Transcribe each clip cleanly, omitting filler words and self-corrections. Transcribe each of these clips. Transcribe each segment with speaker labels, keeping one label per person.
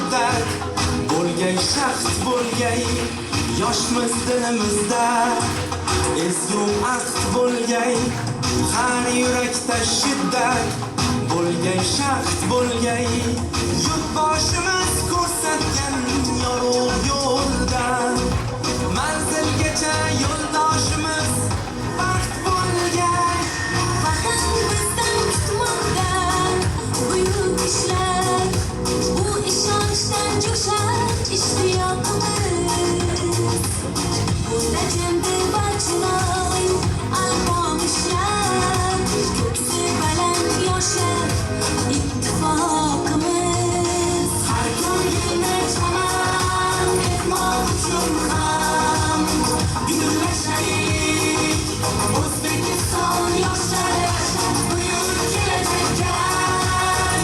Speaker 1: shiddat bo'lgay shaxt bo'lgay yoshmiz dilimizda ezgu aqd bo'lgay har yurakda shiddat bo'lgay shaxt bo'lgay yurtboshimiz ko'rsatgan yorug' yo'lda manzilgacha yo'ldoshimiz baxt bo'lgay
Speaker 2: Vatanimizdan tutmoqda buyuk ishlar bu ishonchdan jo'shar ishtiyoqimiz bunda jimdi barchinoy alqomishlar ko'ksi baland yoshlar ittifoqimiz har ko'ngilni chamam etmoq uchun ham birlashaylik O'zbekiston yoshlari buyuk kelajakka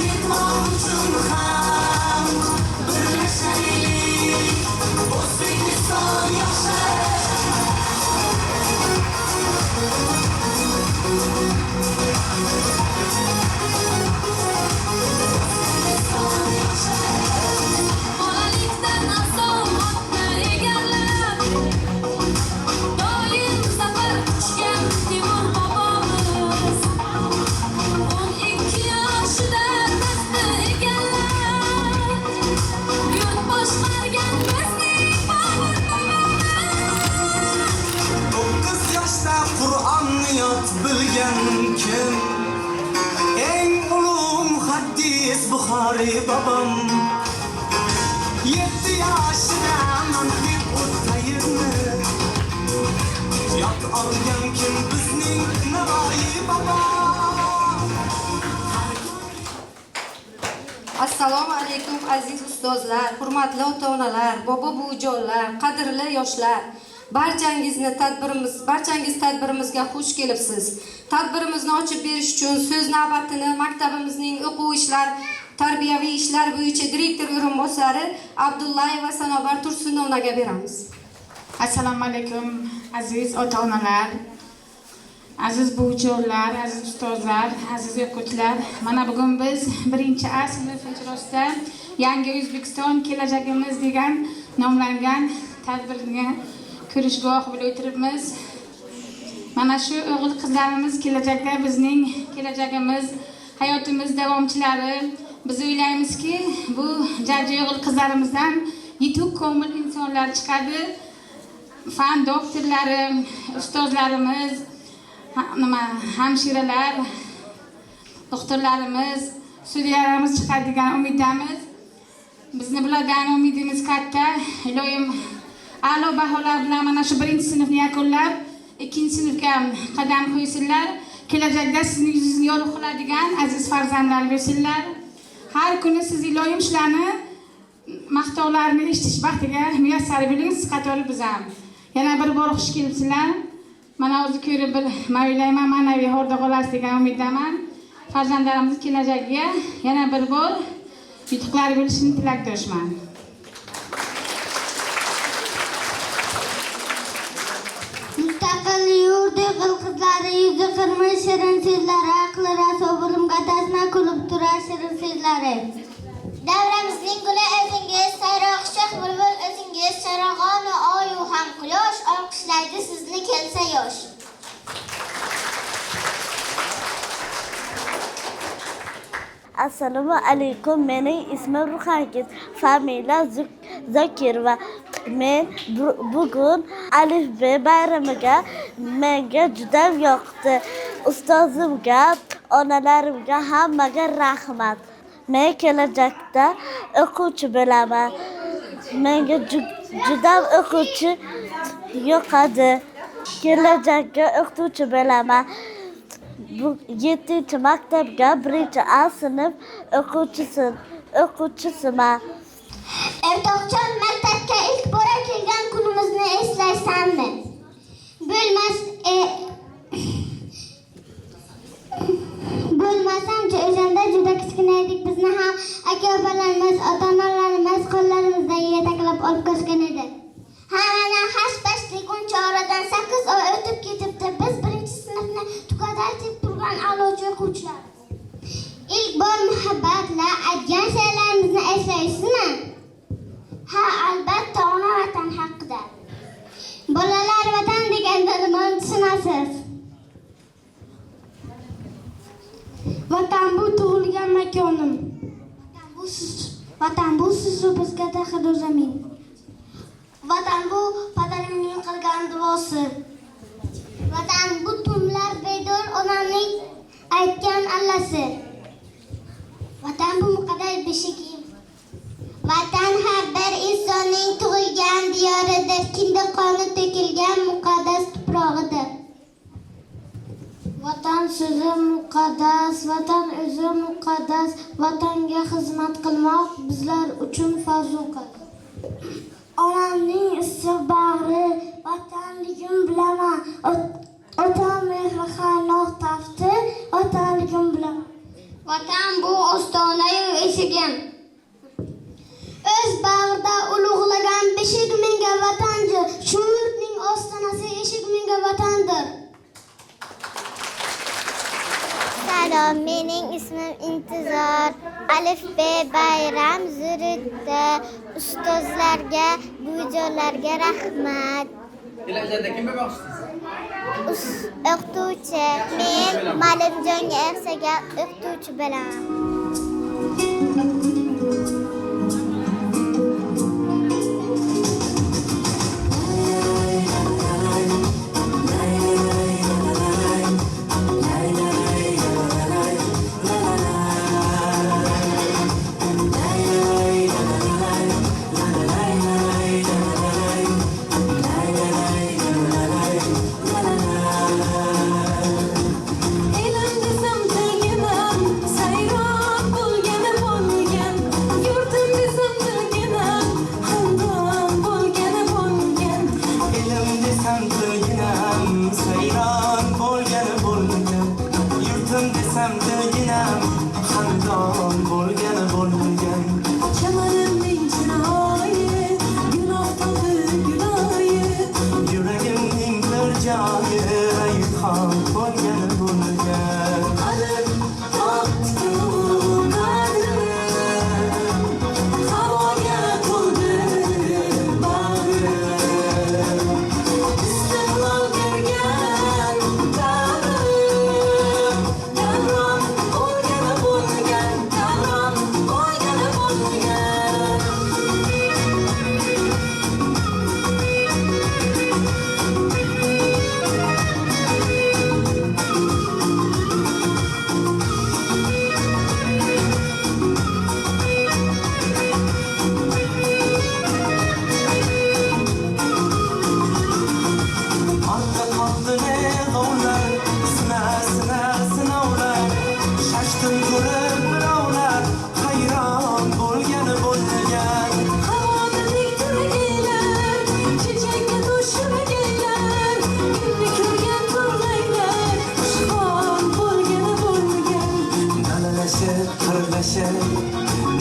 Speaker 2: yetmoq uchun ham birlashaylik O'zbekiston yoshlari Bolalikdan asomatni egallab doim safar quchgan Temur bobomiz 12 yoshida taxtni egallab yurt boshqargan bizning Bobur bobomiz
Speaker 1: 9 yoshda Qur'onni yod bilgan kim eng ulug' muhaddis Buxoriy bobom 7 yoshida mantiq o'tayirni yod olgan kim bizning Navoiy bobom.
Speaker 3: Assalomu alaykum aziz ustozlar, hurmatli ota-onalar, bobo-buvijonlar, qadrli yoshlar. Barchangiz tadbirimizga xush kelibsiz. Tadbirimizni ochib berish uchun so'z navbatini maktabimizning o'quv ishlar, tarbiyaviy ishlar bo'yicha direktor o'rinbosari Abdullayeva Sanobar Tursunovnaga beramiz.
Speaker 4: Assalomu alaykum aziz ota-onalar, aziz buvijonlar, aziz ustozlar, aziz o'quvchilar. Mana bugun biz 1-A sinf ijrosida Yangi O'zbekiston kelajagimiz degan nomlangan tadbirga ko'rish guvohi bo'lib o'tiribmiz. Mana shu o'g'il qizlarimiz kelajakda bizning kelajagimiz, hayotimiz davomchilari. Biz o'ylaymizki, bu jajji o'g'il qizlarimizdan yetuk komil insonlar chiqadi. Fan doktorlari, ustozlarimiz, hamshiralar, doktorlarimiz, sudyalarimiz chiqadi degan umiddamiz. Bizni bulardan umidimiz katta. Iloyim a'lo baholar bilan mana shu 1-sinfni yakunlab, 2-sinfga qadam qo'ysinlar. Kelajakda sizning yuzingizni yorug' qiladigan aziz farzandlar bo'lsinlar. Har kuni siz iloyim shularni maqtovlarini eshitish baxtiga muyassar bo'ling, siz qatori biz ham. Yana bir bor xush kelibsizlar. Mana o'zi ko'rib bir ma'ylayman, ma'naviy horda qolasiz degan umiddaman. Farzandlarimiz kelajagiga yana bir bor yutuqlar bo'lishini tilakdoshman.
Speaker 2: Mustaqil yurt qizlari yuzi qirmiz shirin so'zlari aqli raso bilimga tasna kulib turar shirin so'zlari. Davramizning guli o'zingiz, sayroq shoh bulbul o'zingiz, charog'oni oyu ham quyosh olqishlaydi sizni kelsa yosh.
Speaker 5: Assalomu alaykum. Mening ismim Ruhangiz, familiya Zokirova. Men bugun Alif B bayramiga menga juda yoqdi. Ustozimga, onalarimga hammaga rahmat. Men kelajakda o'quvchi bo'laman. Menga juda o'quvchi yoqadi. Kelajakda o'qituvchi bo'laman. 7-maktabga 1-A sinf o'quvchisiman.
Speaker 2: Ertoqjon, maktabga ilk bora kelgan kunimizni eslaysanmi? Bo'lmasamchi o'shanda juda kichkina edik. Bizni ham aka-opalarimiz, ota-onalarimiz qo'llarimizdan yetaklab olib qo'shgan edi. Mana hash-pashlik uncha oradan 8 oy o'tib ketibdi. Biz 1-sinfni tugatib turgan a'lochi o'quvchilar. İlk bor muhabbatla aytgan she'rlarimizni eslaysizmi? aytganim. Vatan bu sizni bizga daxl o'zamin. Vatan bu padarimning qilgan duosi. Vatan bu tumlar bedor onamning aytgan allasi. Vatan bu muqaddas beshigim. Vatan har bir insonning tug'ilgan diyoridir, kinda qoni to'kilgan muqaddas tuprog'idir. Vatan so'zi muqaddas, vatan o'zi muqaddas, vatanga xizmat qilmoq bizlar uchun farz-u-qad. Onamning issiq bag'ri, vatanligim bilaman, otam mehri qaynoq tafti, vatanligim bilaman. Vatan bu ostona-yu eshigim. O'z bag'rida ulug'lagan beshik menga vatanchi, shu yurtning ostonasi eshik menga vatandir.
Speaker 6: Salom, mening ismim Intizor. Alif B bayram zurutda. Ustozlarga, buvijonlarga rahmat.
Speaker 7: Kelajakda kimga boqishsiz?
Speaker 6: O'qituvchi. Men Malimjonga ersagan o'qituvchi bo'laman.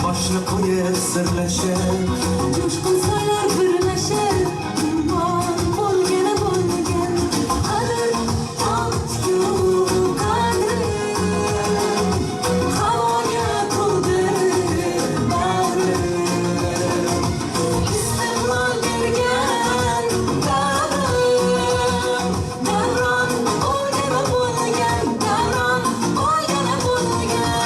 Speaker 1: Boshni qo'yib sirlashib,
Speaker 8: Jo'shqin soylar birlashib, iymon bo'lgani bo'lmagan, qadr topdi qadri, havoga to'ldi bag'ri, istiqlol bergan davrim, davron bo'lgani bo'lmagan, davron bo'lgani bo'lmagan.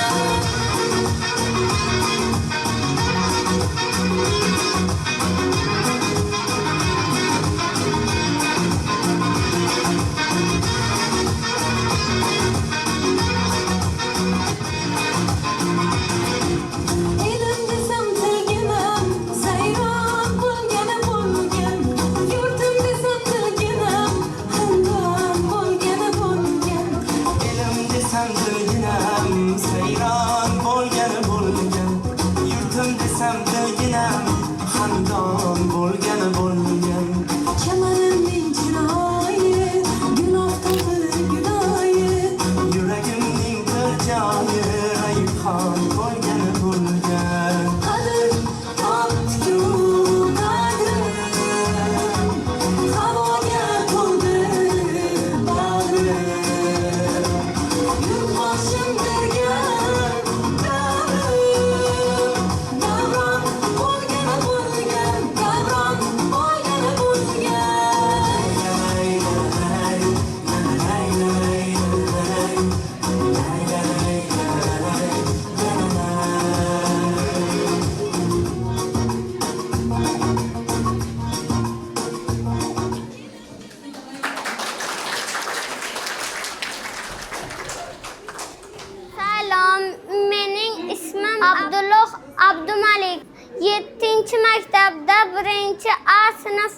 Speaker 6: 7-maktabda 1-A sinf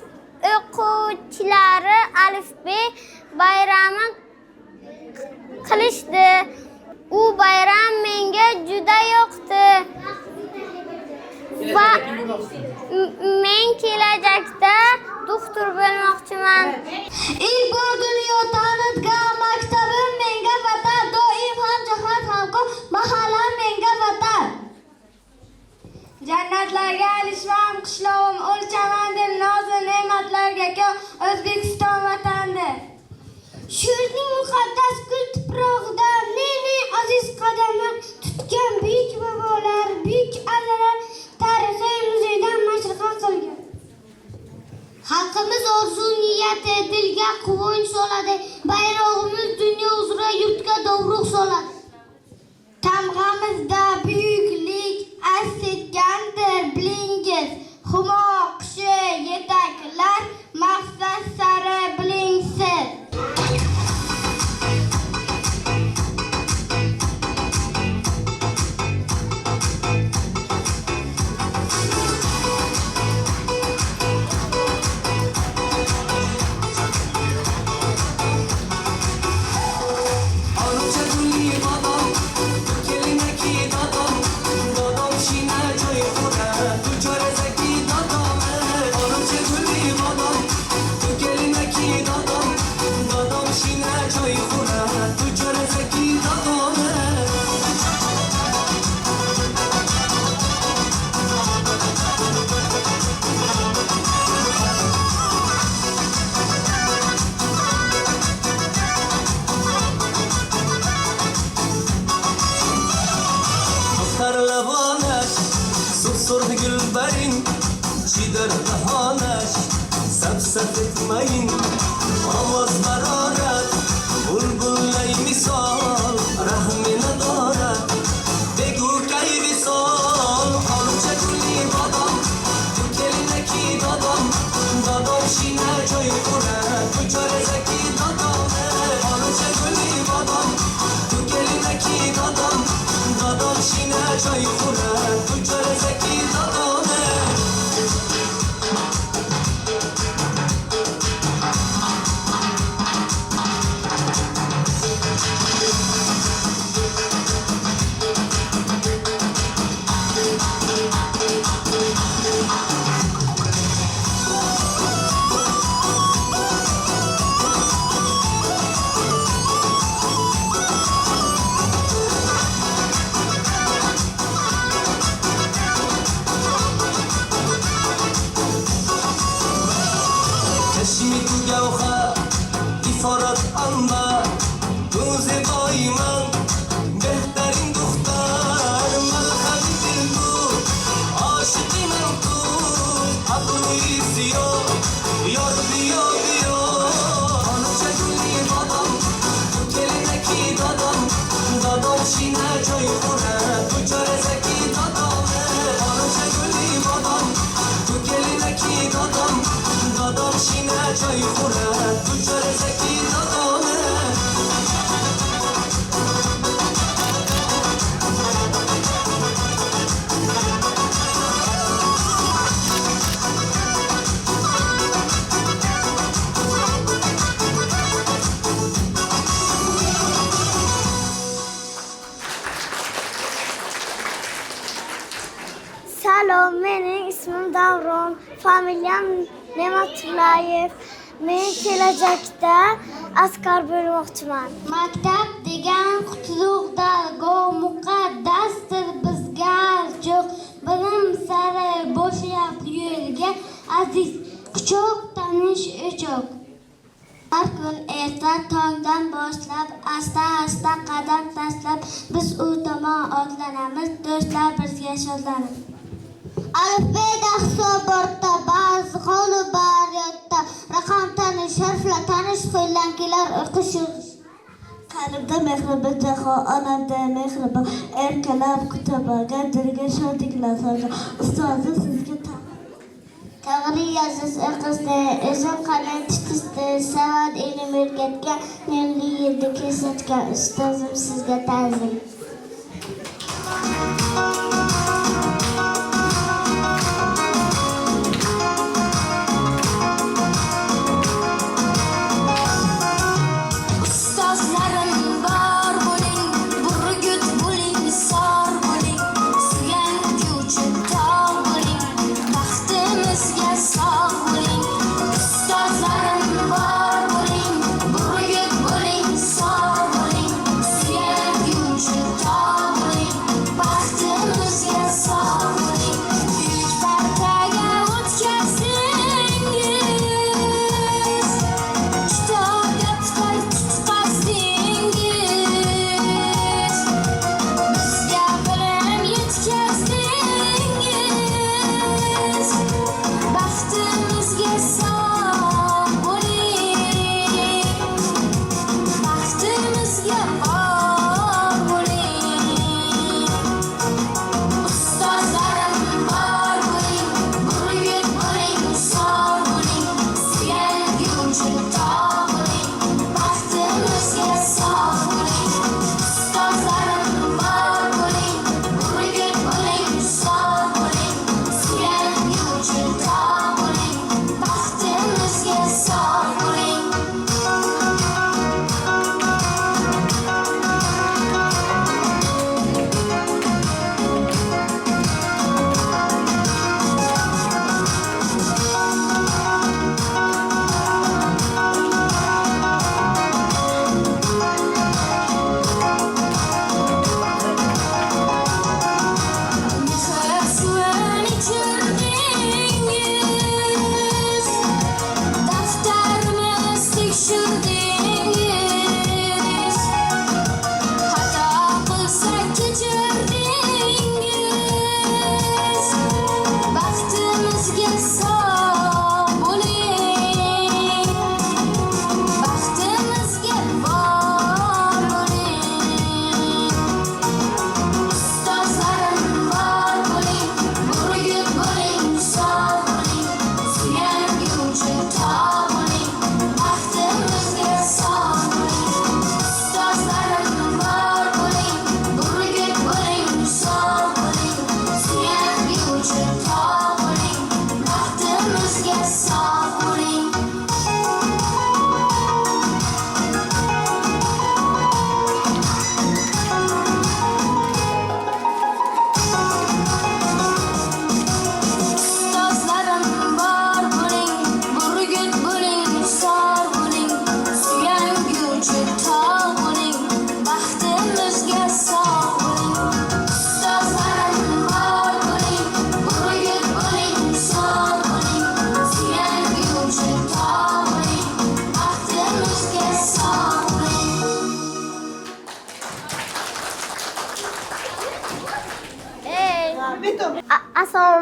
Speaker 6: o'quvchilari alifbe bayrami qilishdi. U bayram menga juda yoqdi va men kelajakda doktor bo'lmoqchiman.
Speaker 2: ilk bor dunyo tanitgan maktabim menga vatan, doim ham jahon hamkor mahallam menga vatan. Jannatlarga alishmam qishlog'im, o'lchaman dil nozi ne'matlarga ko'p O'zbekiston vatandir. Shuning muqaddas gul tuprog'ida ne aziz qadamlar tutgan buyuk bobolar, buyuk allalar tarixiy muzeydan mashriqa qilgan. Xalqimiz orzu niyati dilga quvonch soladi, bayrog'imiz dunyo uzra yurtga dovruq soladi. Tamg'amizda buyuklik aks etgandir bilingiz, humo qushi yetaklar maqsad sari bilingsiz.
Speaker 1: Ancha gulli bodom, kelinaki dodom, dodom shina joy xura, tu chorazaki dodom. Ancha gulli bodom, kelinaki dodom, dodom shina joy xura, tu chorazaki dodom. Tarlavonash, susur gulbarin, chidar bahanash, saf etmayin, ovoz barorat, bulbullay misol, rahmina dorat, begu kay visol, ancha gulli bodom, kelinaki dodom, dodom shina joy xura, tu chorazaki dodom. Ancha gulli bodom, kelinaki dodom, dodom shina joy xura, tu chorazaki dodom. چشمی تو گوخر ایفارت انبر تو زیبایی من بهترین دختر ملخبی دل تو عاشقی من تو ابروی سیاه یار بیا بیا آنچه گلی بادم تو کلینکی دادم دادم شینه جای خوره تو چارزکی دادم آنچه گلی بادم تو کلینکی دادم دادم شینه جای خوره تو چارزکی دادم.
Speaker 6: Salom, mening ismim Davron, familiyam Ne'matullayev. Men kelajakda askar bo'lmoqchiman.
Speaker 2: Maktab degan qutlug'da go muqaddasdir bizga jo'q. Bilim sari boshlab yo'lga aziz quchoq tanish o'choq. Har kun erta tongdan boshlab asta qadam tashlab biz u tomon otlanamiz, do'stlar bizga shodlanib. Alifbeda hisobotda ba'zi qoli bor yodda, raqam tanish, harflar tanish, qo'ylankilar o'qish. Qalbda mehribon jahon, onamda mehribon, erkalab kutabaga dilga shodliklar solgan ustozi sizga Tag'ri yozish o'qisdi, o'zim qalin tutishdi, savad ilm o'rgatgan, menli yerda kesatgan ustozim sizga ta'zim.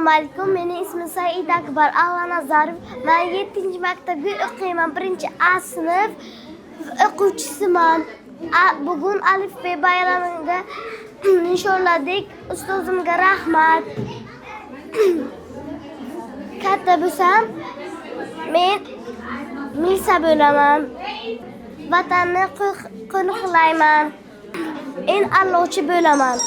Speaker 6: Assalomu alaykum. Mening ismim Said Akbar Nazarov. Men 7-maktabda o'qiyman. 1A sinf o'quvchisiman. Bugun alifbe bayramida nishonladik. Ustozimga rahmat. Katta bo'lsam, men milisa bo'laman. Vatanni qo'riqlayman. En a'lochi bo'laman.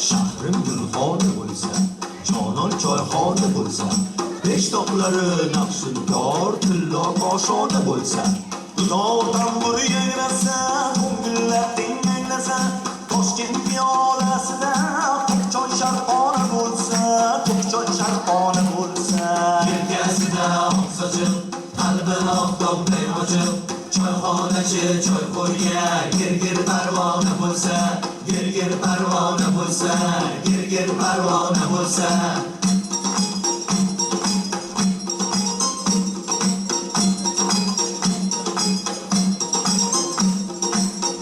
Speaker 9: Shahrim gulxona bo'lsa, jonon choyxona bo'lsa, peshtoqlari naqshinkor, tillo qoshona bo'lsa, dutor tambur yangrasa, ko'ngillar tinglasa, Toshkent piyolasida to'qchoy sharqona bo'lsa, to'qchoy sharqona bo'lsa, yelkasida oq sochiq, qalbi oftobday ochiq, choyxonachi choyxo'rga gir parvona bo'lsa, gir parvona bo'lsa, gir parvona bo'lsa.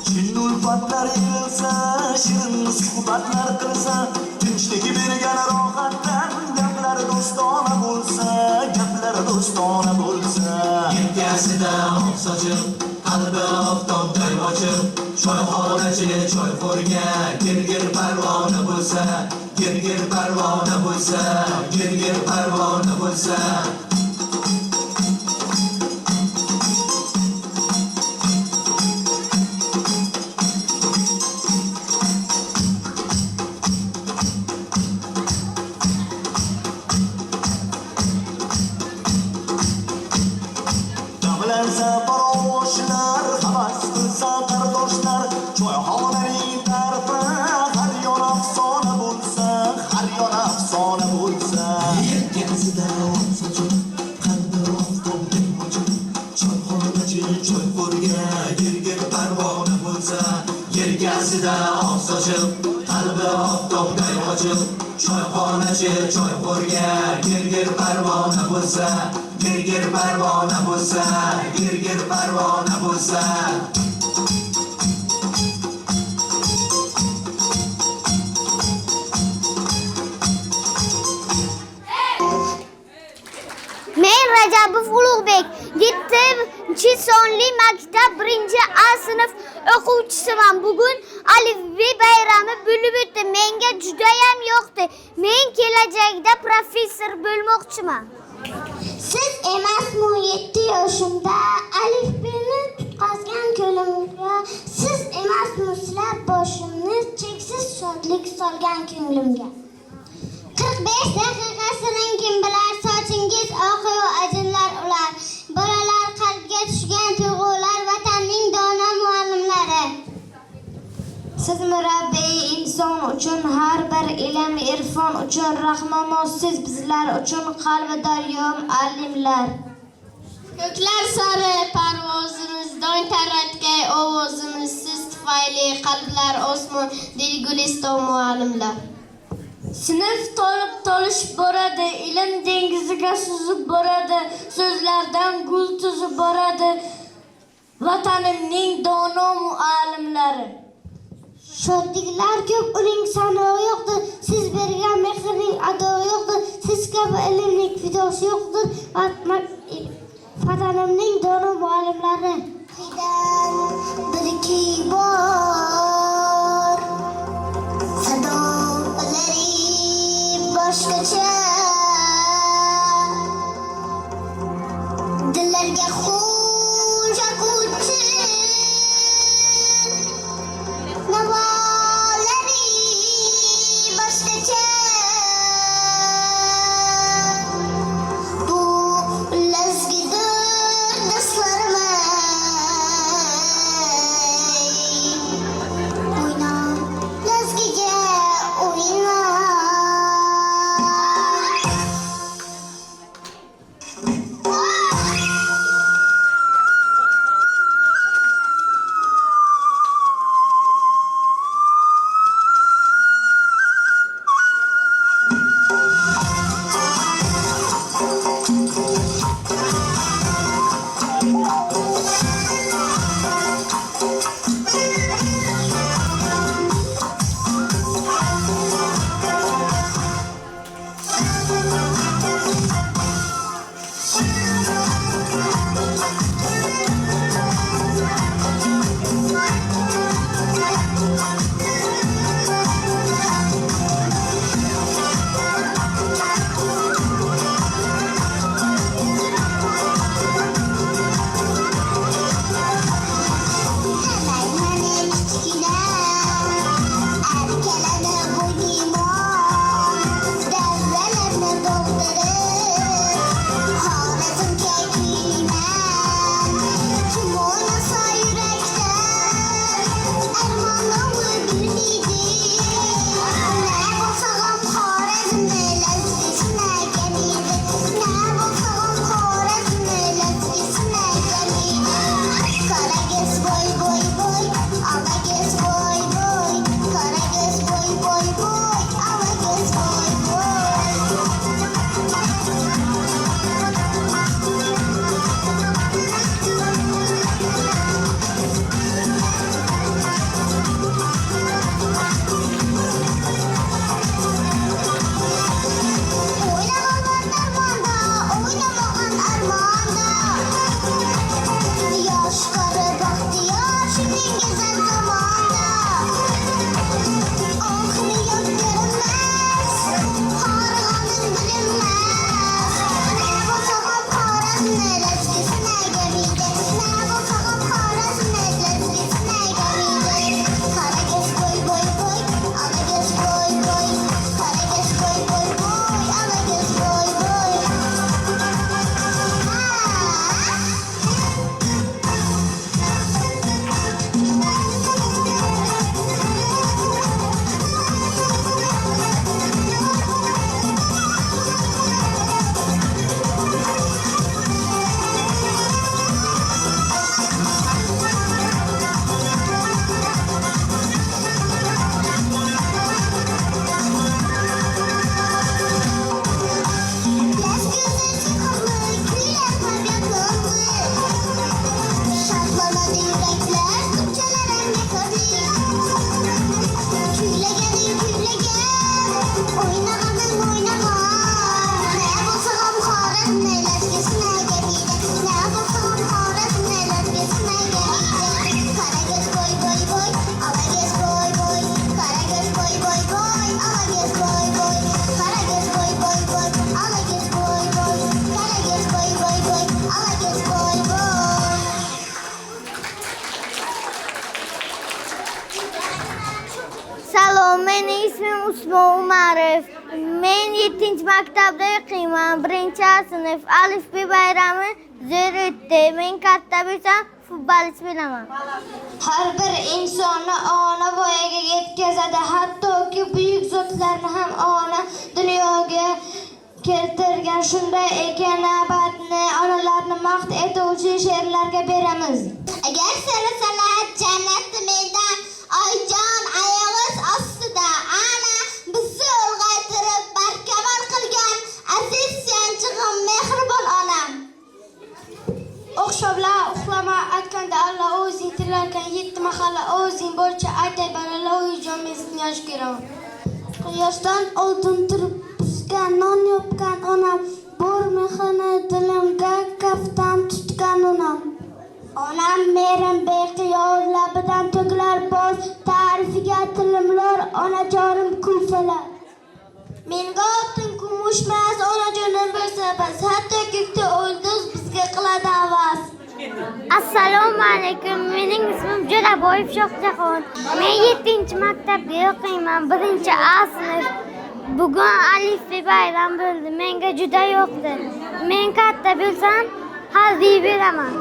Speaker 9: Chin ulfatlar yig'ilsa, shirin suhbatlar qilsa, tinchlik bergan rohatdan gaplar do'stona bo'lsa, gaplar do'stona bo'lsa. Yelkasida oq sochiq, qalbi oftobday ochiq, choyxonachi choyxo'rga gir parvona bo'lsa, gir parvona bo'lsa, gir parvona bo'lsa. Davlansa parovoshlar, havas qilsa qardoshlar, choyxonaning tarifi har yon afsona bo'lsa, har yon afsona bo'lsa. Yelkasida oq sochiq, qalbi oftobday ochiq, choyxonachi choyxo'rga gir parvona bo'lsa, yelkasida oq sochiq, qalbi oftobday ochiq, choyxonachi choyxo'rga gir parvona bo'lsa, gir parvona bo'lsa, gir parvona bo'lsa.
Speaker 6: Men Rajabov Ulug'bek 7-sonli maktab 1A sinf o'quvchisiman. Bugun alifbe bayrami bo'lib o'tdi. Menga juda ham yoqdi. Men kelajakda professor bo'lmoqchiman.
Speaker 2: Siz emasmi 7 yoshimda alifbeni tutqazgan ko'limga, siz emasmi silab boshimni cheksiz shodlik solgan ko'nglimga. 45 daqiqa siring kim bilar, sochingiz oqu ajinlar ular, bolalar qalbga tushgan tuyg'ular, vatanning dono muallimlari. Siz murabbiy inson uchun, har bir ilm irfon uchun, rahnamoz siz bizlar uchun, qalbi daryo muallimlar. Ko'klar sari parvozimiz, dong taratgay ovozimiz, siz tufayli qalblar osmon, dil guliston muallimlar. Sinf to'lib-to'lishib boradi, ilm dengiziga suzib boradi, so'zlardan gul tuzib boradi, vatanimning dono muallimlari. Shodliklar ko'p, uning sanovi yo'qdir, siz bergan mehrning adovi yo'qdir, siz kabi ilmning fidosi yo'qdir, vatanimning dono muallimlari. Bir-iki bor sadolari boshqacha, dillarga xush yoquvchi navolari boshqacha. Bu lazgidir daslarmay, o'yna lazgiga o'yna.
Speaker 6: Usmon Umarov. Men 7-maktabda o'qiyman. 1-sinf. Alif B bayrami zo'r o'tdi. Men katta bo'lsam futbolchi bo'laman.
Speaker 2: Har bir insonni ona voyaga yetkazadi. Hattoki buyuk zotlarni ham ona dunyoga keltirgan. Shunday ekan, navbatni onalarni maqt etuvchi she'rlarga beramiz. Agar seni sanat jannati mendan oyjon oyog'iz ostida ana bizni ulg'aytirib barkamol qilgan aziz yanchig'im mehribon onam. O'xshablar uxlama aytganda Allah o'zing tilarkan 7 mahalla o'zing bo'lcha aytay balalar uyjon mesni yosh ko'raman. Quyoshdan oldin turib bizga non yopgan onam, bor mehrini dilimga kaftan tutgan onam. Onam merim beqiyor labidan to'kilar boz, ta'rifiga tilimlar onajonim kulfalar. Menga oltin kumushmas onajonim bo'lsa bas, hatto ko'kda yulduz bizga qiladi havas.
Speaker 6: Assalomu alaykum. Mening ismim Jo'raboyev Shohjahon. Men 7-maktabda o'qiyman. 1-A sinf. Bugun Alif B bayram bo'ldi. Menga juda yoqdi. Men katta bo'lsam, harbiy bo'laman.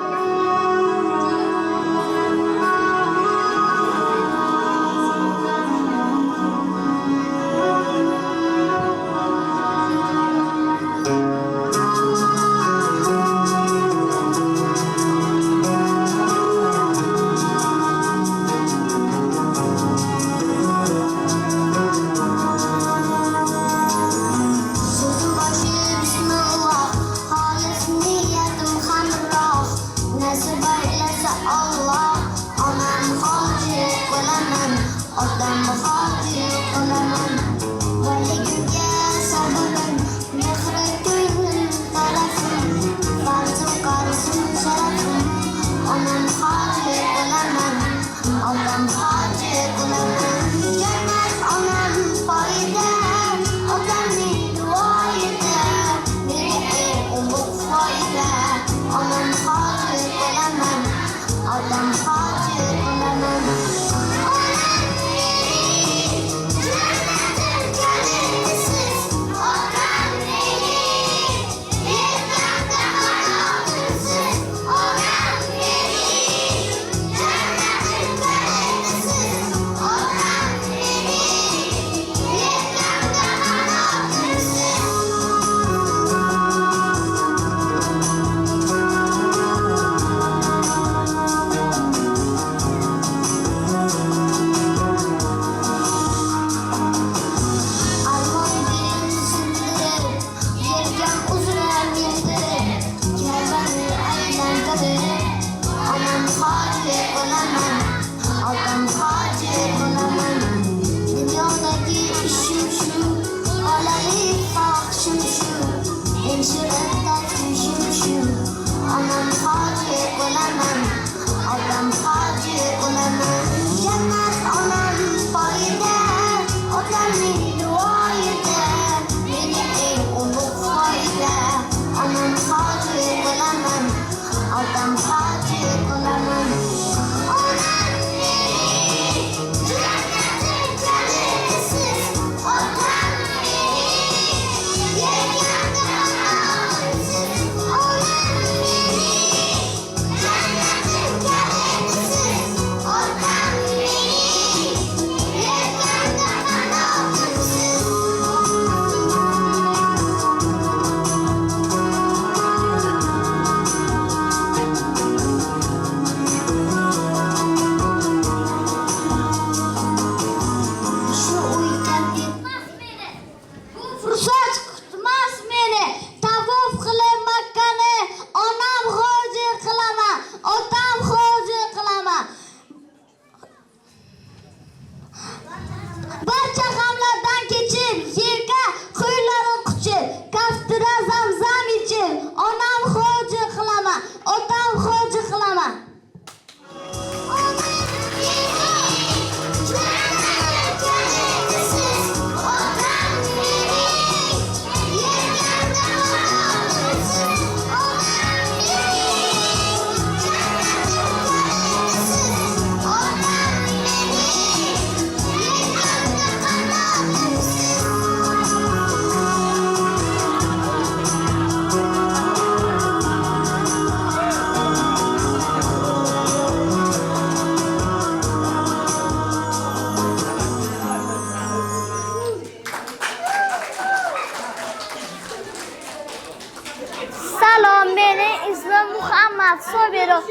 Speaker 6: Muhammad Sobirov.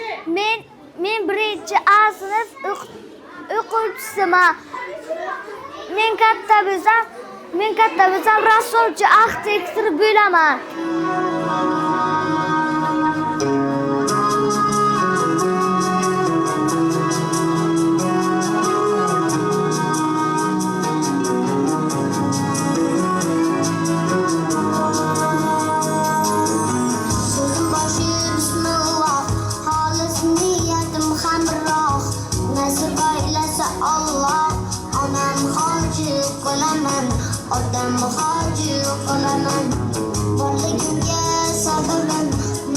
Speaker 6: Men birinchi A sinf o'quvchisiman. Men katta bo'lsam rassomchi, arxitektor bo'laman.
Speaker 2: So'zim boshi bismillah, xolis niyatim hamroh. Nasib aylasa Alloh, onam hoji qilaman, odam hoji qilaman. Borligimga sabrman,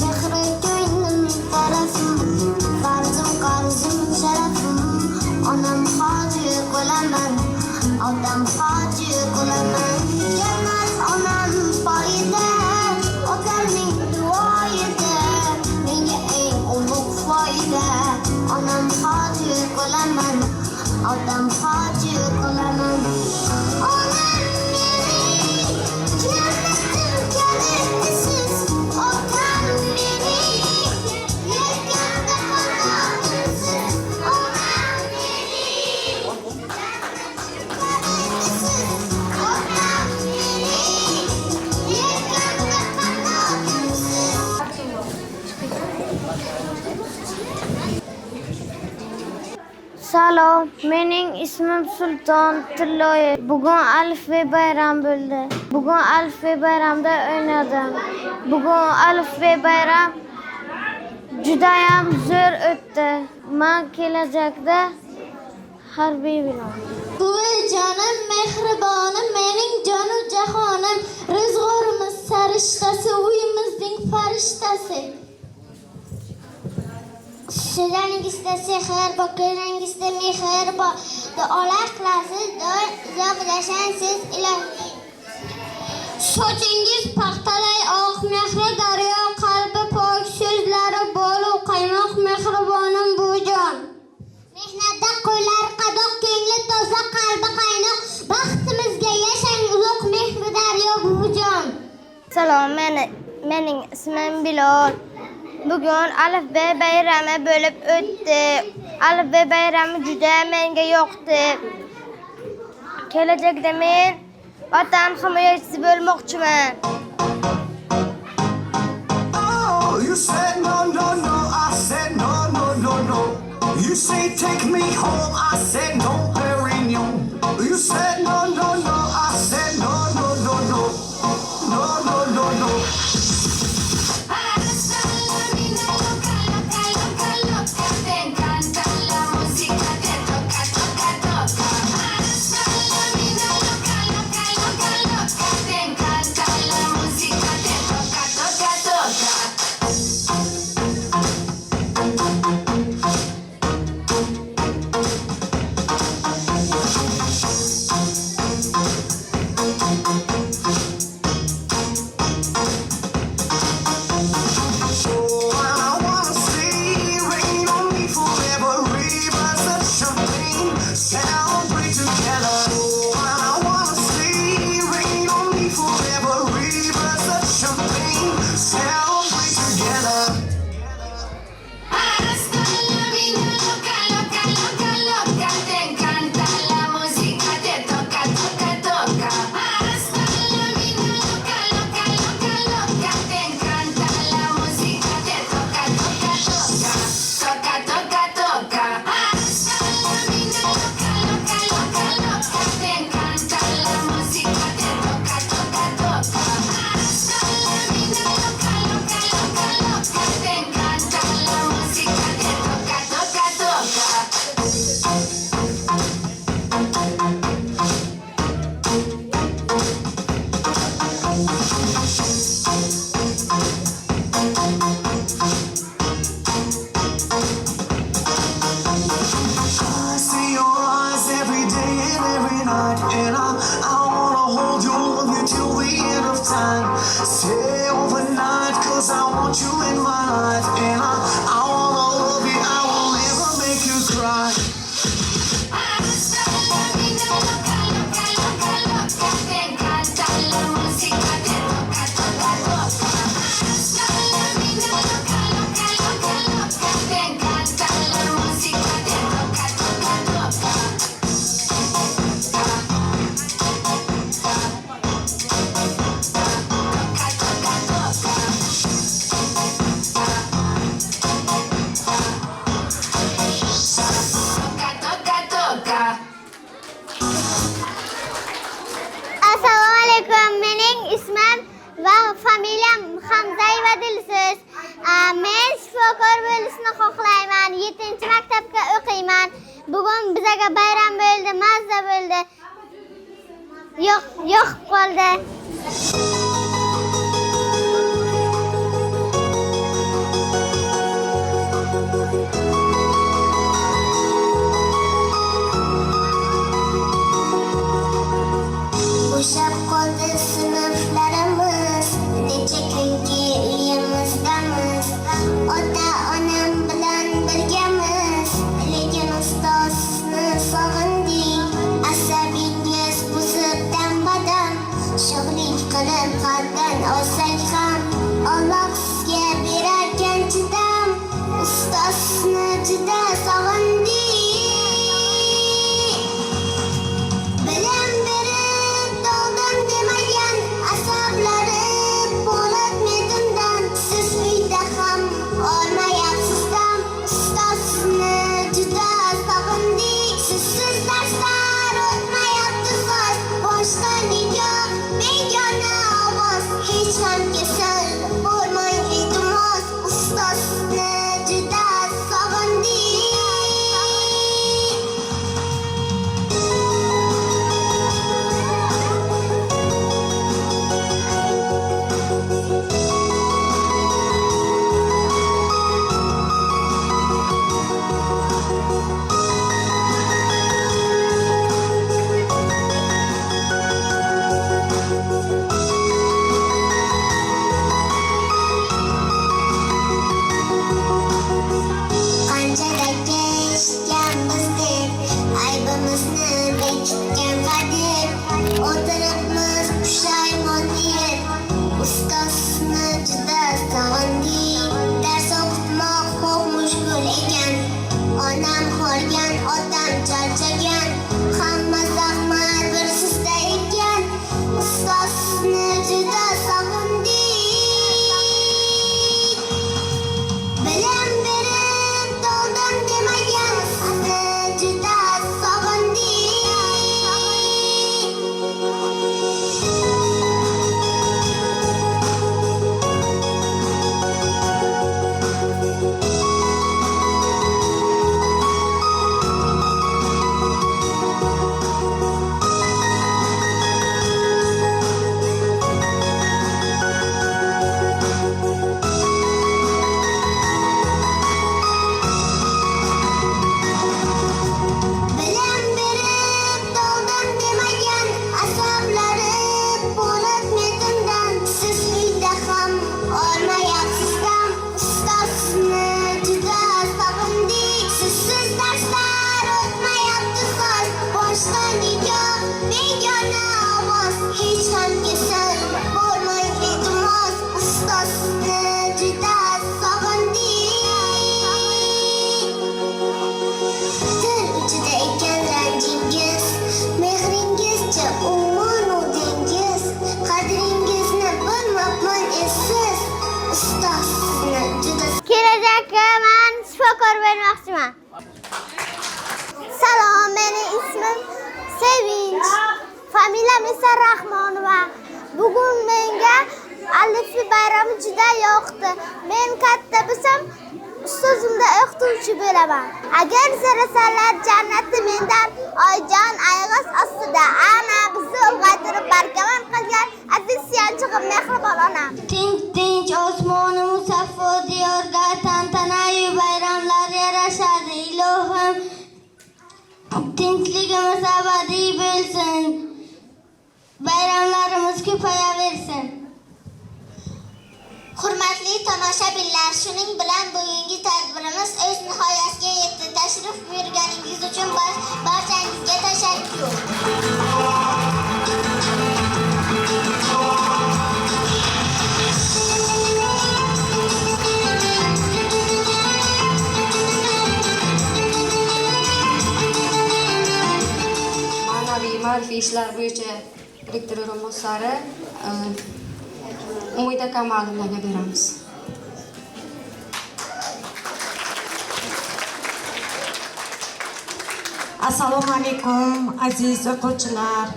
Speaker 2: mehri ko'nglim tarafim, farzim qarzim sharafim. Onam hoji qilaman, odam hoji qilaman. Jannat onam poyida, otamning duoyida, menga eng ulug' foyda. Onam hoji qilaman, odam hoji qilaman. Onam mening jannatim kalitisiz, otam mening yelkamda qanotimsiz. Onam mening jannatim kalitisiz, otam mening yelkamda qanotimsiz.
Speaker 6: Salom, mening ismim Sulton Tilloyev. Bugun Alif ve bayram bo'ldi. Bugun Alif ve bayramda o'ynadim. Bugun Alif ve bayram judayam zo'r o'tdi. Men kelajakda harbiy bo'laman.
Speaker 2: Buvijonim, mehribonim, mening jonu jahonim, rizg'orimiz sarishtasi, uyimizning farishtasi. Sizlaringizda sehr bor, ko'zlaringizda mehr bor. Duolar qilasiz, uzoq yashaysiz ilohim. Sochingiz paxtalay oq, mehri daryo, qalbi pok, so'zlari bolu qaymoq, mehribonim buvijon. Mehnatda qo'llar qadoq, ko'ngli toza, qalbi qaynoq, baxtimizga yashang uzoq, mehri daryo buvijon.
Speaker 6: Salom, mening ismim Bilol. Bugun Alif ve bayrami bo'lib o'tdi. Alif ve bayrami juda menga yoqdi. Kelajakda men vatan himoyachisi bo'lmoqchiman.
Speaker 9: Oh, you said no, no, no. I said no, no, no, no. You say take me home. I said no, Perignon. You said no, no, no. I said no, no, no, no. No, no, no, no.
Speaker 6: Assalomu alaykum. Mening ismim va familiyam Hamzayeva Dilso'z. Men shifokor bo'lishni xohlayman. 7-maktabga o'qiyman. Bugun bizga bayram bo'ldi, mazza bo'ldi. Yo'q qoldi.
Speaker 2: Bo'shab qoldi sinflarimiz, necha kunki uyimizdamiz. Ota-onam bilan birgamiz, lekin ustozni sog'indik. Asabingiz buzib dam-badam, sho'xlik qilib haddan olsak ham, Alloh sizga berarkan chidam. Ustozni juda sog'indik. Bilim berib doldim demagan, asablari po'lat metindan. Siz uyda ham olmayapsiz dam. Ustozni juda sog'indik. Sizsiz darslar o'tmayapti so'z. Boshqa nigoh, begona ovoz. Hech ham kasal bo'lmang iltimos. Ustozni juda sog'indik. Qanchalar eshitganmiz deb, aybimizni bekitgan hadeb, o'tiribmiz pushaymon deb. Ustozni juda sog'indik. Dars o'qitmoq xo'p mushkul ekan. Onam qolgan, otam charchagan. Hamma zahmat bir sizda ekan. Ustozni juda sog'indik. Bilim berib doldim demagan, sizni juda sog'indik. Bilim berib doldim demagan, asablari po'lat metindan. Siz uyda ham olmayapsiz dam. Ustozni juda sog'indik. Sizsiz darslar o'tmayapti so'z. Boshqa nigoh, begona ovoz. Hech ham kasal bo'lmang iltimos. Ustozni juda sog'indik. Til uchida ekan ranjingiz, mehringizcha ummonu dengiz. Qadringizni bilmabman esiz. Ustozni juda
Speaker 6: Kelajakda men shifokor bo'lmoqchiman. Salom, mening ismim Sevinch. Familiyam esa Rahmonova. Bugun menga Alifli bayrami juda yoqdi. Men katta bo'lsam, ustozimda o'qituvchi bo'laman. Agar so'rasalar jannati mendan, Oyjon ayg'is ostida. Ana bizni ulg'aytirib barkamol qilgan aziz suyanchig'im, mehribon onam.
Speaker 2: Tinch osmoni musaffo diyorda tantanayu bayramlar yarashadi. Ilohim tinchligimiz abadiy bo'lsin. Bayramlarimiz ko'payaversin. Hurmatli tomoshabinlar, shuning bilan bugungi tadbirimiz o'z nihoyasiga yetdi. Tashrif buyurganingiz uchun barchangizga tashakkur.
Speaker 3: ma'rifiy ishlar bo'yicha direktor o'rinbosari Umida Kamalovnaga beramiz.
Speaker 10: Assalomu alaykum aziz o'quvchilar.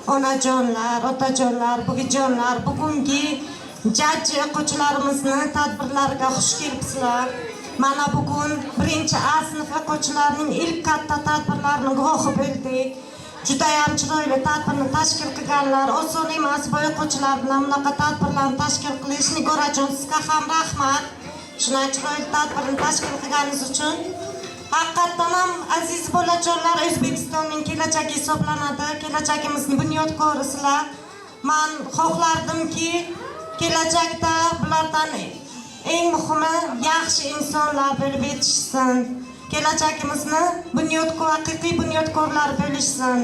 Speaker 10: onajonlar, otajonlar, buvijonlar, bugungi jajji o'quvchilarimizni tadbirlariga xush kelibsizlar. Mana bugun 1A sinf o'quvchilarining ilk katta tadbirlarini guvohi bo'ldik. Juda ham chiroyli tadbirni tashkil qilganlar. Oson emas bu o'quvchilar bilan bunaqa tadbirlarni tashkil qilish. Nigorajon, sizga ham rahmat. Shunday chiroyli tadbirni tashkil qilganingiz uchun. Haqiqatan ham aziz bolajonlar, O'zbekistonning kelajagi hisoblanadi. Kelajagimizning bunyodkori sizlar. Men xohlardimki, kelajakda bulardan eng muhimi yaxshi insonlar bo'lib yetishsin. Kelajagimizni haqiqiy bunyodkorlar bo'lishsin.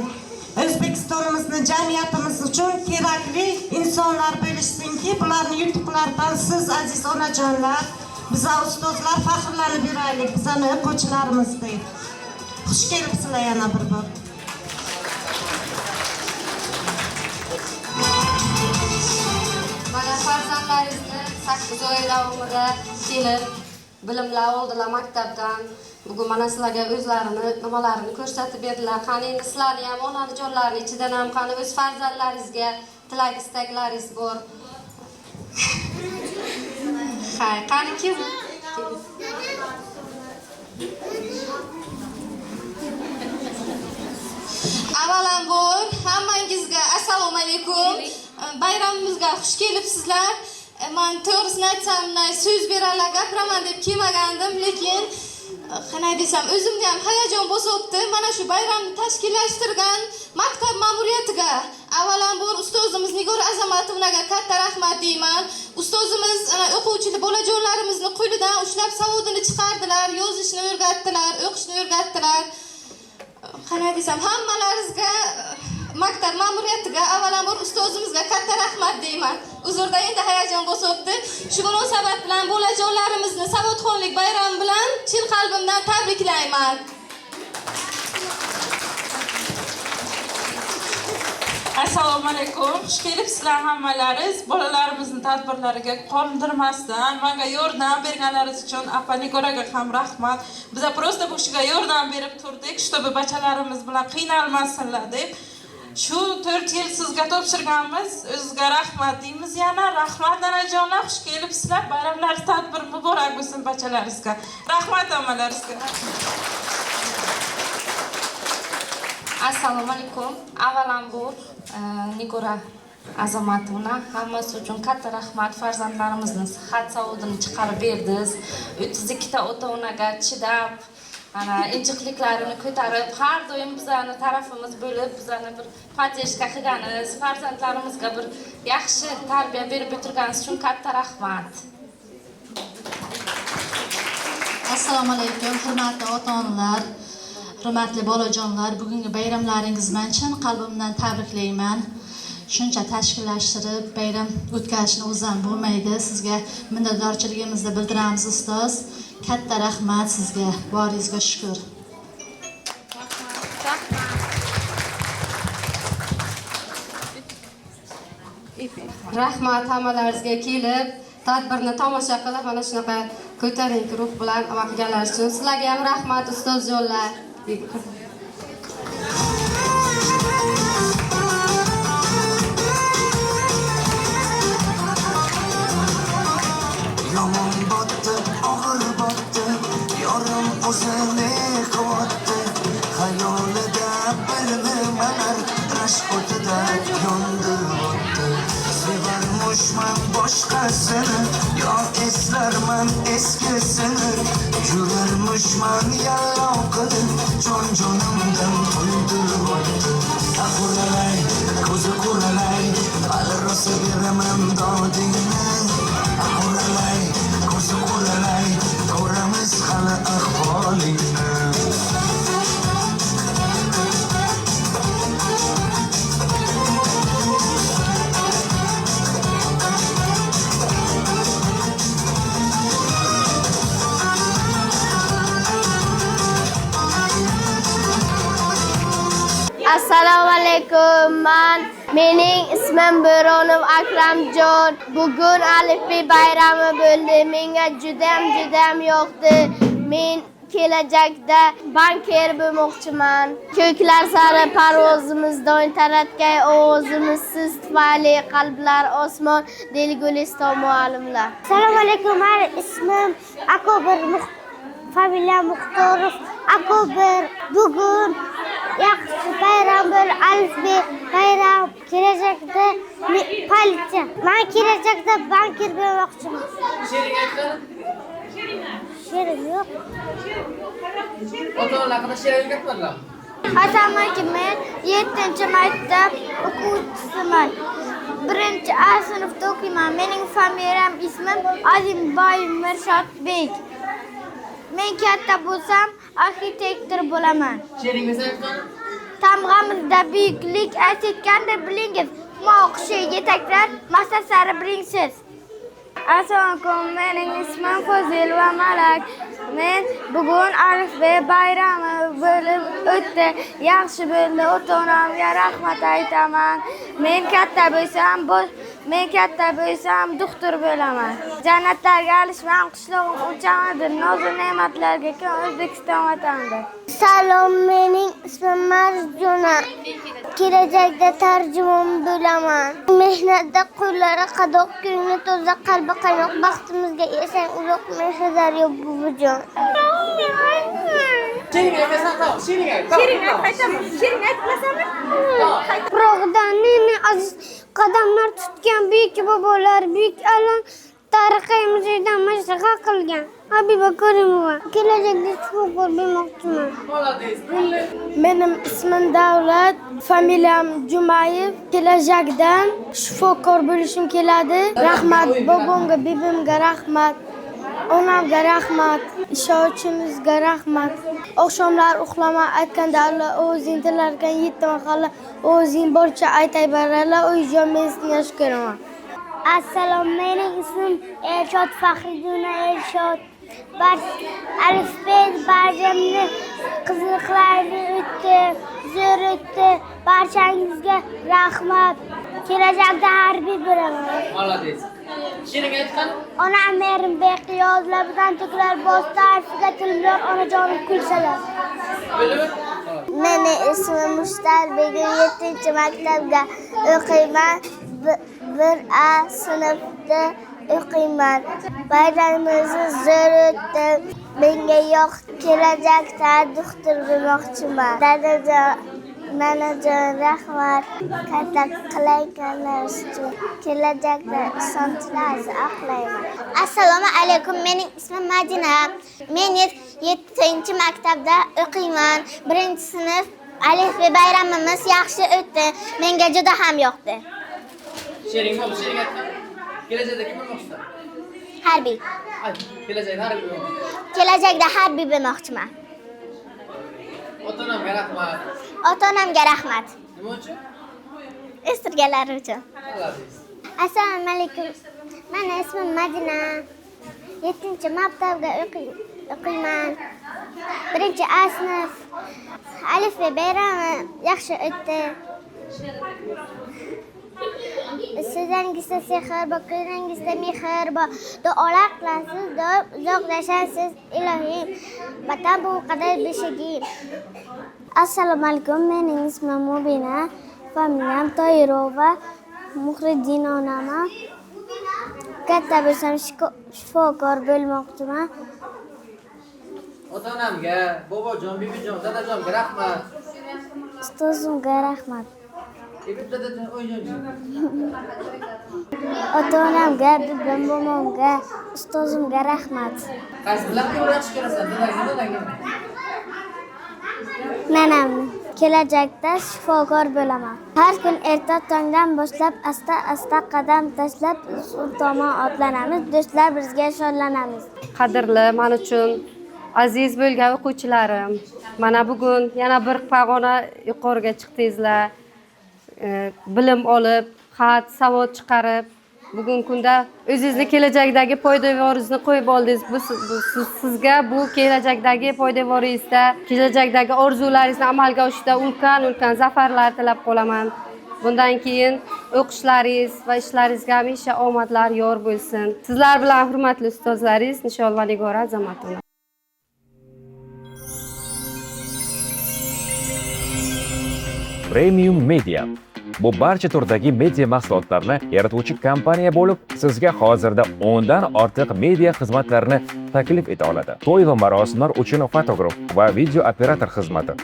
Speaker 10: O'zbekistonimizni, jamiyatimiz uchun kerakli insonlar bo'lishsinki, bularni yutuqlaridan siz aziz onajonlar, biza ustozlar faxrlanib yuraylik, bizani o'quvchilarimizdek. Xush kelibsizlar yana bir bor.
Speaker 3: Mana farzandlaringizni 8 oy davomida kelib bilimlar oldilar maktabdan. Bugun mana sizlarga o'zlarini, nimalarini ko'rsatib berdilar. Qani endi sizlarni ham onajonlarning ichidan ham qani o'z farzandlaringizga tilak istaklaringiz bor. Hay, qani kim? Avvalambor hammangizga assalomu alaykum. Bayramimizga xush kelibsizlar. Men to'g'risini aytsam, so'z berarlar, gapiraman deb kelmagandim, lekin qanday desam, o'zimda ham hayajon bosibdi. Mana shu bayramni tashkillashtirgan maktab ma'muriyatiga, avvalambor ustozimiz Nigora Azamotovnaga katta rahmat deyman. Ustozimiz o'quvchilar bolajonlarimizni qo'lidan ushlab savodini chiqardilar, yozishni o'rgatdilar, o'qishni o'rgatdilar. Qanday desam, hammalaringizga maktab ma'muriyatiga, avvalambor ustozimizga katta rahmat deyman. Uzrda endi hayajon bosibdi. Shu munosabat bilan bolajonlarimizni savodxonlik bayrami bilan chin qalbimdan tabriklayman.
Speaker 11: Assalomu alaykum. Xush kelibsizlar hammalaringiz. Bolalarimizni tadbirlariga qoldirmasdan menga yordam berganlaringiz uchun apa Nigoraga ham rahmat. Biz prosta bu kishiga yordam berib turdik, чтобы bachalarimiz bilan qiynalmasinlar deb. Shu 4 yil sizga topshirganmiz. O'zingizga rahmat deymiz yana. Rahmat onajonlar, xush kelibsizlar. Bayramlaringiz tadbir muborak bo'lsin bachalaringizga. Rahmat ammalaringizga.
Speaker 3: Assalomu alaykum. Avvalambor Nigora Azamotovna hammasi uchun katta rahmat. Farzandlarimizni sihat savodini chiqarib berdingiz. 32 ta ota-onaga chidab, ana injiqliklarini ko'tarib, har doim bizlarni tarafimiz bo'lib, bizlarni bir podдержка qilganingiz, farzandlarimizga bir yaxshi tarbiya berib o'tirganingiz uchun katta rahmat.
Speaker 12: Assalomu alaykum, hurmatli ota-onalar, hurmatli bolajonlar, bugungi bayramlaringiz bilan chin qalbimdan tabriklayman. Shuncha tashkillashtirib bayram o'tkazishni o'zim bo'lmaydi. Sizga minnatdorchiligimizni bildiramiz ustoz. Katta rahmat sizga, boringizga shukr.
Speaker 3: Rahmat hammalaringizga kelib, tadbirni tomosha qilib, mana shunaqa ko'tarinki ruh bilan amal qilganlaringiz uchun sizlarga ham rahmat ustozjonlar.
Speaker 9: Yomon botdi, og'ir botdi, yorim o'zini quvotdi. Xayolida bir nimalar rashk o'tida yondi o'tdi. Sevarmoshman boshqasini, yo eslarman eskisini. Yurarmoshman yallo qilib, jon-jonimdan to'ydirib o'tdi. Quralay, ko'zi quralay, hali rosa beraman dodingni. Quralay, ko'zi quralay, ko'ramiz hali ahvolingni.
Speaker 6: Assalomu alaykum. Mening ismim Bo'ronov Akramjon. Bugun Alifbe bayrami bo'ldi. Menga juda ham yoqdi. Men kelajakda banker bo'lmoqchiman. Ko'klar sari parvozimizdan taratgan ovozimiz siz tufayli qalblar osmon Delgulisto muallimlar. Assalomu alaykum. Men ismim Akobir, familiyam Muxtorov. Akobir. Bugun yaxshi bayram bo'l, alifbe bayram. Kelajakda politsiya. Men kelajakda banker bo'lmoqchiman.
Speaker 7: She'ring aytgan?
Speaker 6: She'rim yo'q.
Speaker 7: Ota-onalar haqida she'r aytganlar.
Speaker 6: Aytamanki, men 7-maktab o'quvchisiman. 1A sinfda o'qiyman. Mening familiyam ismim Azimboyev Mirshodbek. Men katta bo'lsam, arxitektor bo'laman.
Speaker 7: She'ringizni aytgan?
Speaker 6: Tamg'amizda buyuklik aks etganda bilingiz. Mo'qishi yetaklar maqsad sari biringsiz. Assalomu alaykum. Mening ismim Fozil va Malak. Men bugun alifbe bayrami bo'lib o'tdi. Yaxshi bo'ldi. Ota-onamga rahmat aytaman. Men katta bo'lsam doktor bo'laman. Jannatlarga alishman, qishlog'im o'chamadir. Nozik ne'matlarga kim O'zbekiston vatandir. Salom, mening ismim Marjona. Kelajakda tarjimon bo'laman. Mehnatda qo'llari qadoq, ko'ngli toza, qalbi qaynoq, baxtimizga yashang uzoq Mehrdaryo buvijon.
Speaker 7: She'ring aytmasan, she'ring aytaman.
Speaker 6: She'ring aytmasammi? Biroqdan neni aziz qadamlar tutgan buyuk bobolar, buyuk alam tariximizdan mashg'a qilgan Habiba Karimova. Kelajakda shifokor bo'lmoqchiman. Mening ismim Davlat, familiyam Jumayev. Kelajakdan shifokor bo'lishim keladi. Rahmat bobomga, bibimga rahmat. Onamga rahmat, ishonchimizga rahmat. Oqshomlar uxlamay aytganda Alloh o'zing tilarkan yetti mahalla o'zing borcha aytay baralla o'yjon men sizga yaxshi ko'raman. Assalomu, mening ismim Elshod Faxriddinov Elshod. Alifbe bayramni qiziqlarni o'tdi, zo'r o'tdi. Barchangizga rahmat. Kelajakda harbiy bo'laman.
Speaker 7: Молодец. She'ring aytgan?
Speaker 6: Onam merim beqiyos labidan to'klar bosti arfiga tilmlar onajonim kulsalar. Meni ismim Mushtarbek, 7-maktabda o'qiyman. 1A sinfda o'qiyman. Bayramimizni zo'r o'tdi. Menga yo'q, kelajakda doktor bo'lmoqchiman. Dadajon, nanajon rahmat. Katta qilayotganlar uchun kelajakda ishonchlarni oqlayman. Assalomu alaykum. Mening ismim Madina. Men 7-maktabda o'qiyman. 1-sinf. Alifbe bayramimiz yaxshi o'tdi. Menga juda ham yoqdi.
Speaker 7: She'ring bo'ldi, she'ring aytgan. Kelajakda kim bo'lmoqchisan?
Speaker 6: Harbiy.
Speaker 7: Kelajakda harbiy bo'lmoqchisan.
Speaker 6: Kelajakda harbiy bo'lmoqchiman.
Speaker 7: Ota-onamga rahmat.
Speaker 6: Ota-onamga rahmat.
Speaker 7: Nima uchun?
Speaker 6: Estirganlari uchun.
Speaker 7: Молодец.
Speaker 6: Assalomu alaykum. Mening ismim Madina. 7-maktabda o'qiyman. 1A sinf. Alifbe bayrami yaxshi o'tdi. Sizingizda sehr bor, ko'zingizda mehr bor. Duolar qilasiz, doim uzoqlashasiz ilohim. Vatan bu qadar beshigim. Assalomu alaykum. Mening ismim Mubina. Familiyam Toirova. Muhriddin onaman. Katta bo'lsam shifokor bo'lmoqchiman.
Speaker 7: Ota-onamga, bobojon, bibijon, dadajonga rahmat.
Speaker 6: Ustozimga rahmat.
Speaker 7: Bibim, dadajon, o'yinjon.
Speaker 6: Ota-onamga, bibim, momomga, ustozimga rahmat.
Speaker 7: Qaysi bilan yaxshi ko'rasan? Dadangni.
Speaker 6: Nanamni. Kelajakda shifokor bo'laman. Har kun erta tongdan boshlab asta qadam tashlab suv tomon otlanamiz. Do'stlar bizga shonlanamiz.
Speaker 13: Qadrli, men uchun aziz bo'lgan o'quvchilarim, mana bugun yana bir pog'ona yuqoriga chiqdingizlar. Bilim olib, xat, savod chiqarib, bugun kunda o'zingizni kelajakdagi poydevoringizni qo'yib oldingiz. Bu sizga bu kelajakdagi poydevoringizda, kelajakdagi orzularingizni amalga oshirishda ulkan zafarlar tilab qolaman. Bundan keyin o'qishlaringiz va ishlaringizga hamisha omadlar yor bo'lsin. Sizlar bilan hurmatli ustozlaringiz Nisholva Nigora Azamatova.
Speaker 14: Premium Media. Bu barcha turdagi media mahsulotlarni yaratuvchi kompaniya bo'lib, sizga hozirda 10 dan ortiq media xizmatlarini taklif eta oladi. To'y va marosimlar uchun fotograf va video operator xizmati.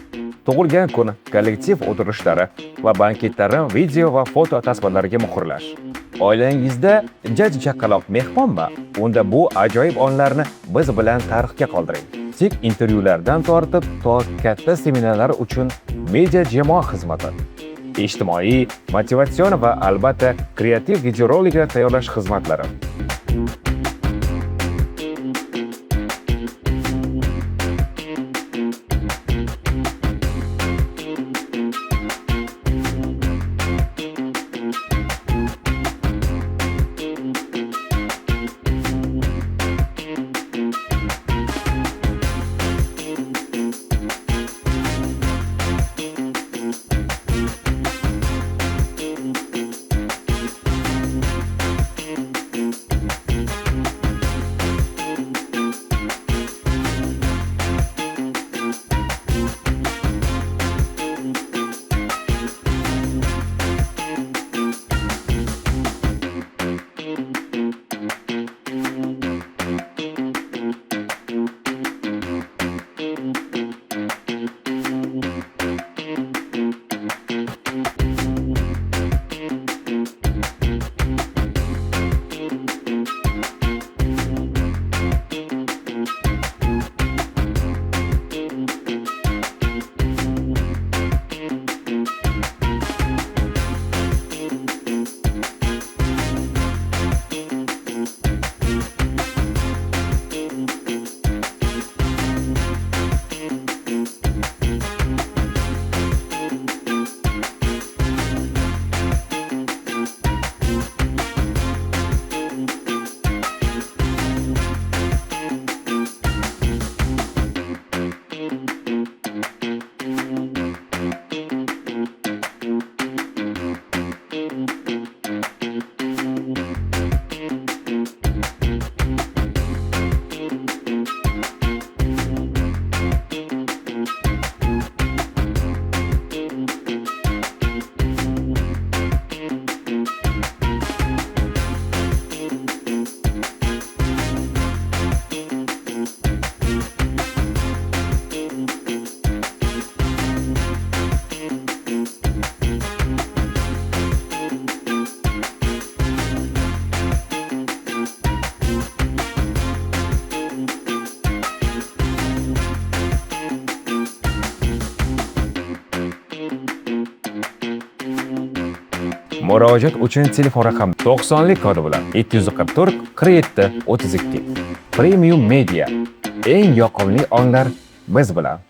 Speaker 14: Tug'ilgan kun, kollektiv o'tirishlari va banketlarni video va foto tasvirlarga muhrlash. Oilangizda jajji chaqaloq mehmonmi? Unda bu ajoyib onlarni biz bilan tarixga qoldiring. Tik intervyulardan tortib to katta seminarlar uchun media jamoa xizmati. Ijtimoiy, motivatsion va albatta kreativ videoroliklar tayyorlash xizmatlari. Murojaat uchun telefon raqam 90lik kodi bilan 744 47 32. Premium Media. Eng yoqimli onlar biz bilan.